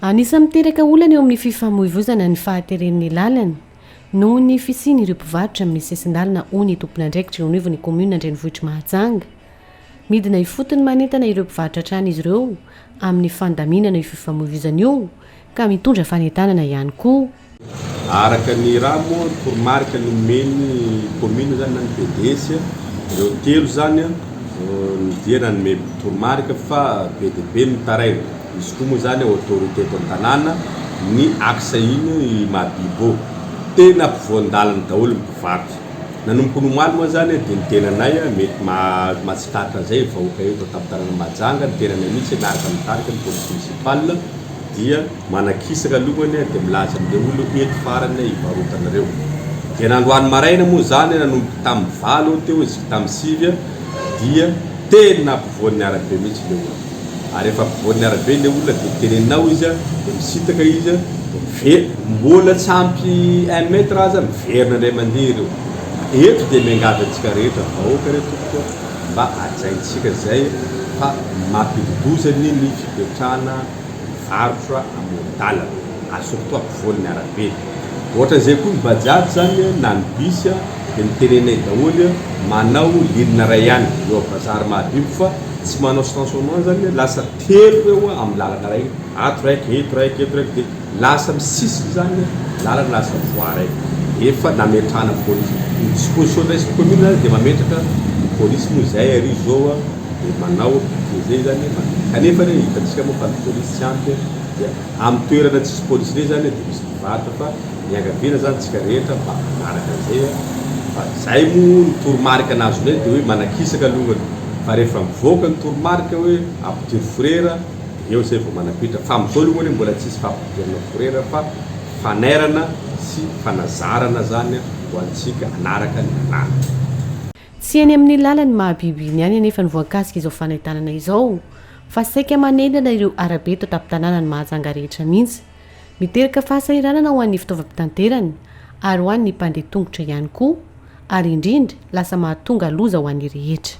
Anisa miteraka olana eo amin'ny fifamoivoizana ny fahateren'ny lalany noho ny fisiny ireo mpivarotra amin'ny sesindalina ho ny tompona andraikitra eo anivon'ny komuna Andrenivohitra Mahajanga. Midina ifotony manentana ireo mpivarotra trano izy ireo amin'ny fandaminana io fifamoivoizana io ka mitondra fanentanana ihany koa. Araka ny raha moa toromarika nomeny komuna zany na ny PDS ireo telo zany dia nanome toromarika fa BDB mitaraina. Izy koa moa zany autorité tanàna ny aksa iny Mahabibo tena mpivoandalana daholo mpivarotra. Nanomboka nomaly moa zany dia ny tenanay mety mahatsikaritra zay vahoaka eto an-tampon-tanàna Mahajanga ny tenanay mihitsy miaraka mitarika ny police municipale dia manakisaka alohany dia milaza amin'ilay olo eto farany hivarotanareo. Dia n'androany maraina moa zany nanomboka tamin'ny valo teo izy tamin'ny sivy dia tena mpivoan'ny arabe mihitsy ilay olo. Ary efa mpivoan'ny arabe ilay olona dia tenenao izy dia misitaka izy mbola tsy ampy 1 metre aza miverina indray mandeha ireo. Eto dia miangavy antsika rehetra vahoaka reto tokoa mba ajaintsika zay fa mampidodozany ny fipetrahana varotra amoron-dalana surtout ampovoan'ny arabe. Ohatran'izay koa ny bajaj zany na ny bus dia mitenenay daholo manao lilina ray ihany eo bazary Mahabibo fa tsy manao stationnement zany lasa telo eo amin'ny lalana ray ato raiky eto raiky dia lasa misisika zany lalana lasa voaraiky. Efa nametrahana police disposition raisy commune dia mametraka police moa zay ary zao dia manao zay zany kanefa re hitantsika moa fa ny police tsy ampy dia amin'ny toerana tsisy police re zany dia misy mpivarotra fa miangavina zany tsika rehetra mba manaraka an'izay fa zay moa ny toromarika anazy ilay dia hoe manakisaka alohany fa rehefa mivoaka ny toromarika hoe ampidiro frera eo zay vao manapitra fa amin'izao alohany mbola tsisy fampidirana frera fa fanairana sy fanazarana zany ho antsika anaraka ny anana. Tsy eny amin'ny lalany Mahabibo iny ihany anefa ny voankasika izao fanentanana izao fa saika manendana ireo arabe eto an-tampon-tanàna ny Mahajanga rehetra mihitsy. Miteraka fahasahiranana ho an'ny fitaovam-pitanterany ary ho an'ny mpandeha tongotra ihany koa ary indrindra lasa mahatonga loza ho an'ny rehetra.